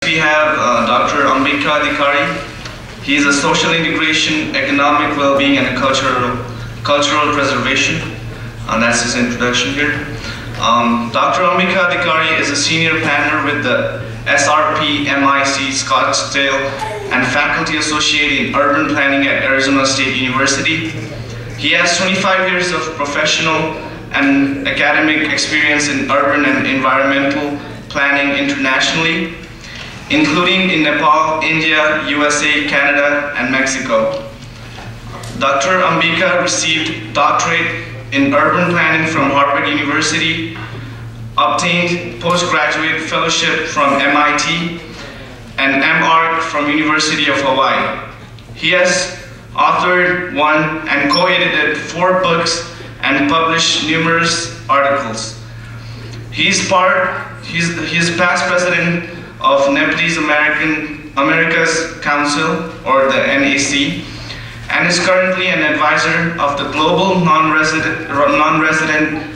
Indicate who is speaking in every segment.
Speaker 1: We have Dr. Ambika Adhikari. He is a social integration, economic well-being, and cultural preservation. That's his introduction here. Dr. Ambika Adhikari is a senior planner with the SRP MIC Scottsdale and faculty associate in urban planning at Arizona State University. He has 25 years of professional and academic experience in urban and environmental planning internationally, including in Nepal, India, USA, Canada, and Mexico. Dr. Ambika received doctorate in urban planning from Harvard University, obtained postgraduate fellowship from MIT, and MArch from University of Hawaii. He has authored, won, and co-edited 4 books and published numerous articles. He's past president of Nepalese America's Council, or the NAC, and is currently an advisor of the Global Non-Resident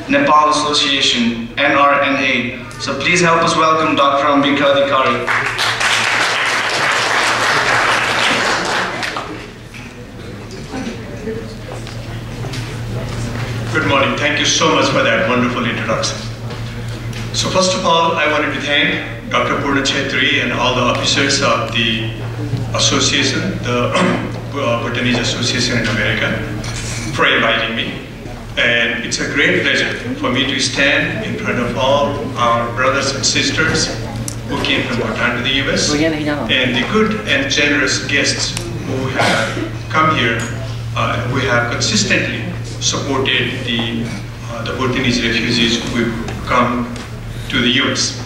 Speaker 1: Nepal Association, NRNA. So please help us welcome Dr. Ambika Adhikari.
Speaker 2: Good morning. Thank you so much for that wonderful introduction. So first of all, I wanted to thank Dr. Purna Chetri and all the officers of the association, the Bhutanese Association in America, for inviting me. And it's a great pleasure for me to stand in front of all our brothers and sisters who came from Bhutan to the US, and the good and generous guests who have come here, who have consistently supported the Bhutanese refugees who come to the US.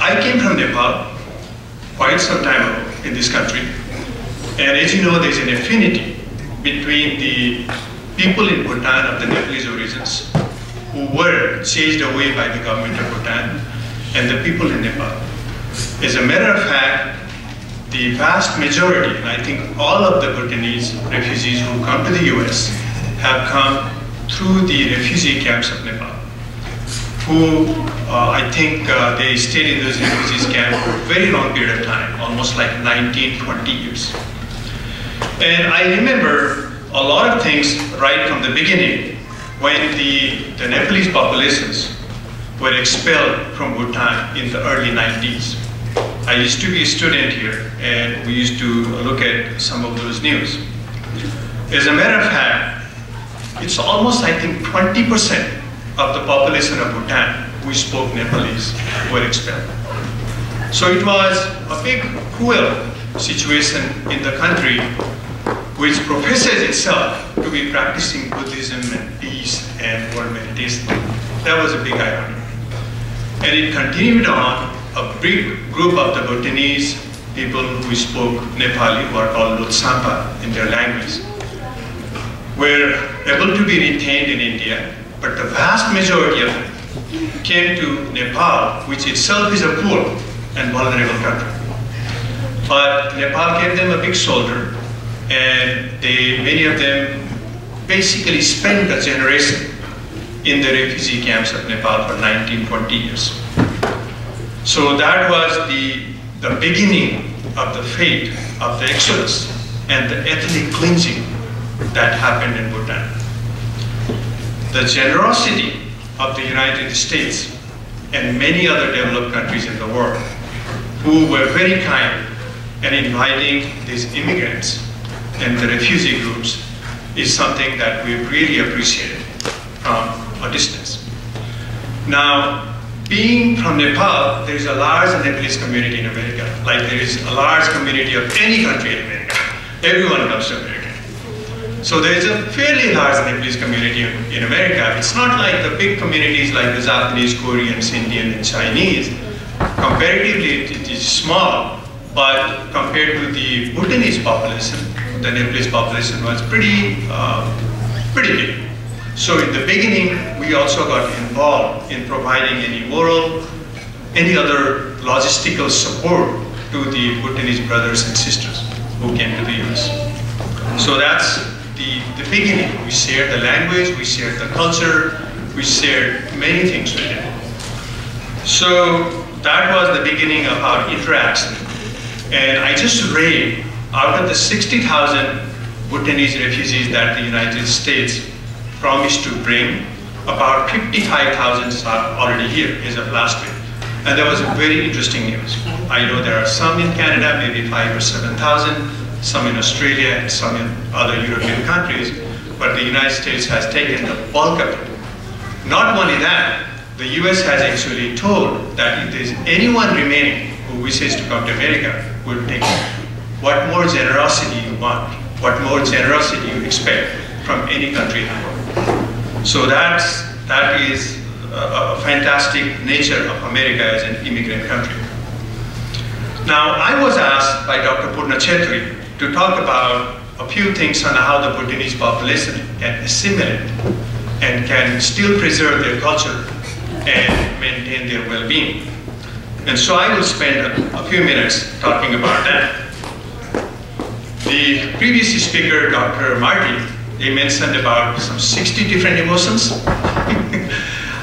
Speaker 2: I came from Nepal quite some time ago in this country, and as you know, there's an affinity between the people in Bhutan of the Nepalese origins who were chased away by the government of Bhutan and the people in Nepal. As a matter of fact, the vast majority, and I think all of the Bhutanese refugees who come to the US have come through the refugee camps of Nepal, who I think they stayed in those refugees camps for a very long period of time, almost like 19, 20 years. And I remember a lot of things right from the beginning when the Nepalese populations were expelled from Bhutan in the early 90s. I used to be a student here, and we used to look at some of those news. As a matter of fact, it's almost, I think, 20% of the population of Bhutan who spoke Nepalese were expelled. So it was a big, cruel situation in the country which professes itself to be practicing Buddhism and peace and world meditation. That was a big irony. And it continued on. A big group of the Bhutanese people who spoke Nepali, who are called Lutsampa in their language, were able to be retained in India, but the vast majority of them came to Nepal, which itself is a poor and vulnerable country. But Nepal gave them a big shoulder, and many of them basically spent a generation in the refugee camps of Nepal for 19, 20 years. So that was the beginning of the fate of the exodus and the ethnic cleansing that happened in Bhutan. The generosity of the United States and many other developed countries in the world, who were very kind in inviting these immigrants and the refugee groups, is something that we really appreciated from a distance. Now, being from Nepal, there is a large Nepalese community in America, like there is a large community of any country in America. Everyone comes to America. So there is a fairly large Nepalese community in America. It's not like the big communities like the Japanese, Koreans, Indian, and Chinese. Comparatively, it is small, but compared to the Bhutanese population, the Nepalese population was pretty big. So in the beginning, we also got involved in providing any moral, any other logistical support to the Bhutanese brothers and sisters who came to the US. So that's the beginning. We shared the language, we shared the culture, we shared many things with them. So that was the beginning of our interaction. And I just read, out of the 60,000 Bhutanese refugees that the United States promised to bring, about 55,000 are already here as of last week. And that was a very interesting news. I know there are some in Canada, maybe 5,000 or 7,000, some in Australia and some in other European countries, but the United States has taken the bulk of it. Not only that, the US has actually told that if there's anyone remaining who wishes to come to America, we'll take it. What more generosity you want? What more generosity you expect from any country in the world? So that is a fantastic nature of America as an immigrant country. Now, I was asked by Dr. Purna Chetri to talk about a few things on how the Bhutanese population can assimilate and can still preserve their culture and maintain their well-being. And so I will spend a few minutes talking about that. The previous speaker, Dr. Marty, he mentioned about some 60 different emotions.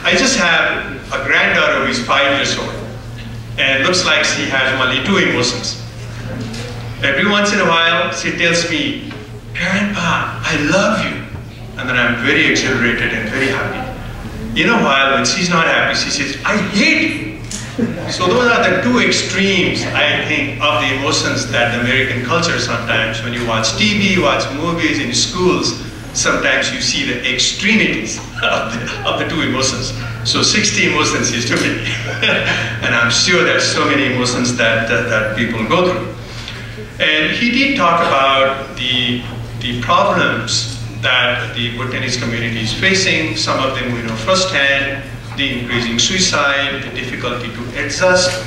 Speaker 2: I just have a granddaughter who is 5 years old, and looks like she has only 2 emotions. Every once in a while, she tells me, "Grandpa, I love you." And then I'm very exhilarated and very happy. In a while, when she's not happy, she says, "I hate you." So those are the 2 extremes, I think, of the emotions that the American culture sometimes, when you watch TV, watch movies in schools, sometimes you see the extremities of the 2 emotions. So 60 emotions is too many. And I'm sure there's so many emotions that people go through. And he did talk about the problems that the Bhutanese community is facing. Some of them we know firsthand: the increasing suicide, the difficulty to adjust,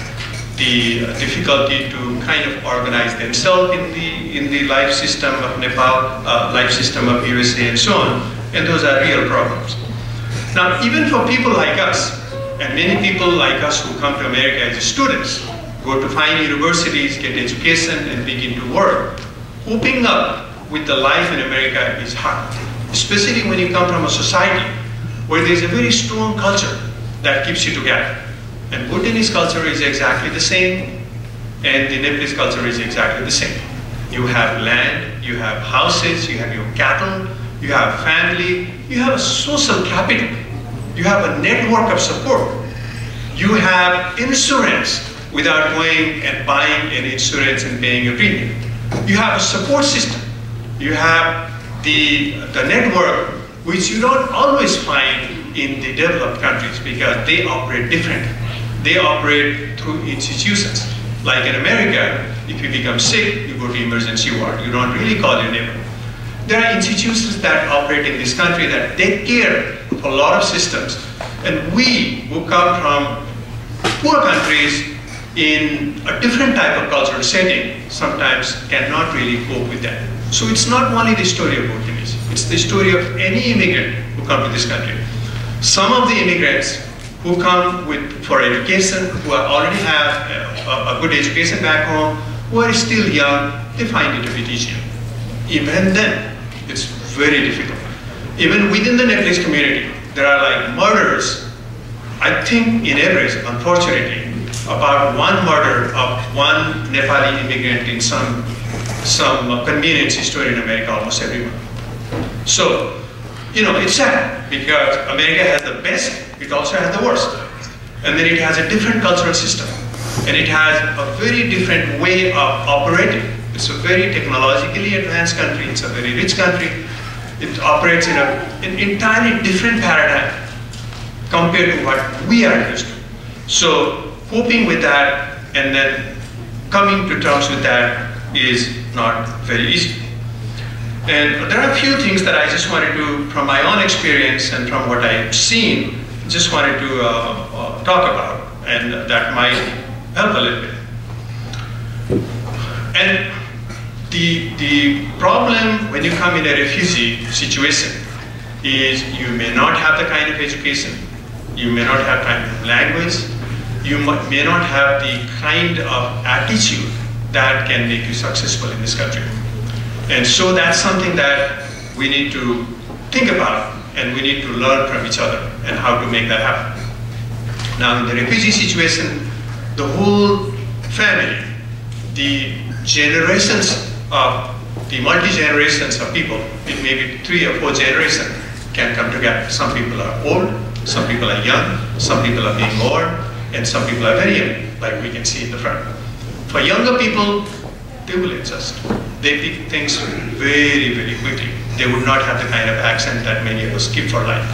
Speaker 2: the difficulty to kind of organize themselves in the life system of Nepal, life system of USA, and so on. And those are real problems. Now, even for people like us, and many people like us who come to America as students, go to fine universities, get education, and begin to work, coping up with the life in America is hard, especially when you come from a society where there's a very strong culture that keeps you together. And Bhutanese culture is exactly the same, and the Nepalese culture is exactly the same. You have land, you have houses, you have your cattle, you have family, you have a social capital, you have a network of support, you have insurance without going and buying an insurance and paying a premium. You have a support system. You have the network, which you don't always find in the developed countries because they operate differently. They operate through institutions. Like in America, if you become sick, you go to emergency ward. You don't really call your neighbor. There are institutions that operate in this country that take care of a lot of systems. And we who come from poor countries in a different type of cultural setting sometimes cannot really cope with that. So it's not only the story of Bhutanese, it's the story of any immigrant who come to this country. Some of the immigrants who come for education, who already have a good education back home, who are still young, they find it a bit easier. Even then, it's very difficult. Even within the Nepalese community, there are like murders. I think in average, unfortunately, about 1 murder of 1 Nepali immigrant in some convenience store in America almost every month. So, it's sad because America has the best, it also has the worst. And then it has a different cultural system. And it has a very different way of operating. It's a very technologically advanced country, it's a very rich country. It operates in an entirely different paradigm compared to what we are used to. So, coping with that and then coming to terms with that is not very easy. And there are a few things that I just wanted to, from my own experience and from what I've seen, just wanted to talk about, and that might help a little bit. And the problem when you come in a refugee situation is you may not have the kind of education, you may not have kind of language, you may not have the kind of attitude that can make you successful in this country. And so that's something that we need to think about, and we need to learn from each other and how to make that happen. Now in the refugee situation, the whole family, the generations of, the multi-generations of people, it may be 3 or 4 generations, can come together. Some people are old, some people are young, some people are being born, and some people are very young, like we can see in the front. For younger people, they will adjust. They pick things very, very quickly. They would not have the kind of accent that many of us keep for life.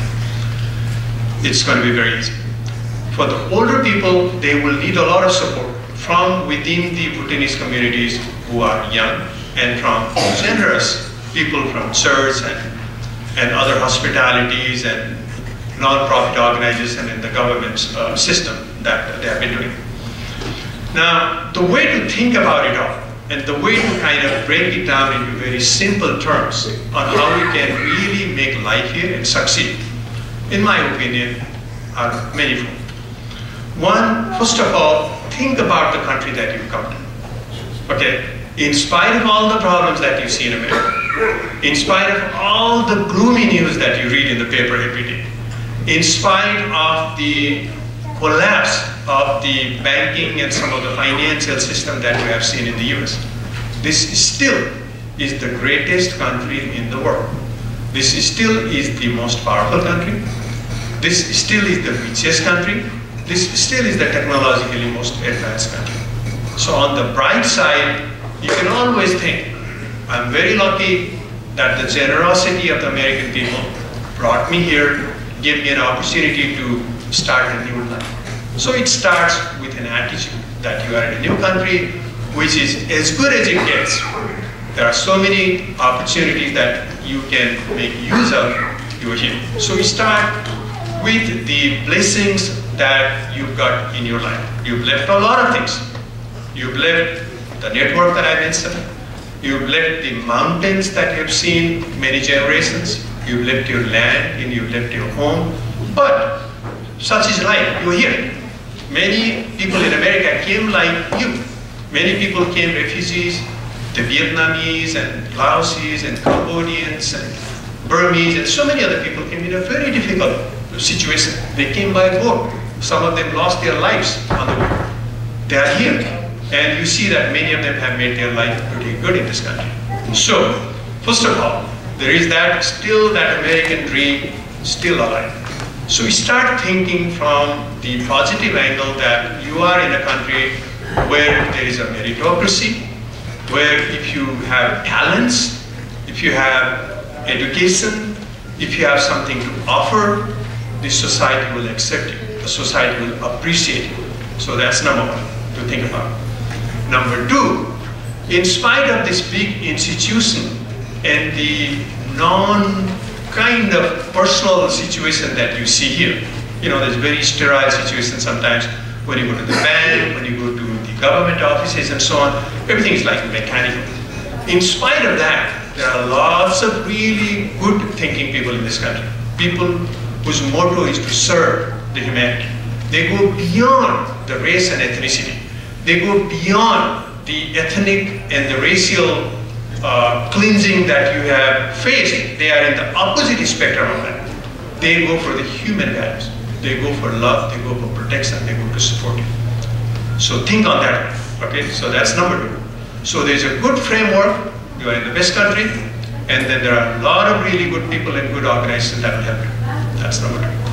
Speaker 2: It's going to be very easy. For the older people, they will need a lot of support from within the Bhutanese communities who are young, and from generous people from church and other hospitalities and non-profit organizations and the government system that they have been doing. Now, the way to think about it all, and the way to kind of break it down into very simple terms on how we can really make life here and succeed, in my opinion, are manifold. One, first of all, think about the country that you've come to. Okay? In spite of all the problems that you see in America, in spite of all the gloomy news that you read in the paper every day, in spite of the collapse of the banking and some of the financial system that we have seen in the US, this still is the greatest country in the world. This still is the most powerful country. This still is the richest country. This still is the technologically most advanced country. So on the bright side, you can always think, I'm very lucky that the generosity of the American people brought me here, gave me an opportunity to start a new life. So it starts with an attitude that you are in a new country, which is as good as it gets. There are so many opportunities that you can make use of, you are here. So we start with the blessings that you've got in your life. You've left a lot of things. You've left the network that I mentioned. You've left the mountains that you've seen many generations. You've left your land and you've left your home. But such is life. You're here. Many people in America came like you. Many people came refugees, the Vietnamese and Laosis and Cambodians and Burmese and so many other people came in a very difficult situation. They came by boat. Some of them lost their lives on the way. They are here. And you see that many of them have made their life pretty good in this country. So, first of all, there is that still that American dream still alive. So we start thinking from the positive angle that you are in a country where there is a meritocracy, where if you have talents, if you have education, if you have something to offer, the society will accept you. The society will appreciate you. So that's number one to think about. Number two, in spite of this big institution and the kind of personal situation that you see here, you know, there's very sterile situation sometimes when you go to the bank, when you go to the government offices and so on, everything is like mechanical. In spite of that, there are lots of really good thinking people in this country. People whose motto is to serve the humanity. They go beyond the race and ethnicity. They go beyond the ethnic and the racial cleansing that you have faced. They are in the opposite spectrum of that. They go for the human values. They go for love, they go for protection, they go to support you. So think on that, okay? So that's number two. So there's a good framework, you are in the best country, and then there are a lot of really good people and good organizations that will help you. That's number two.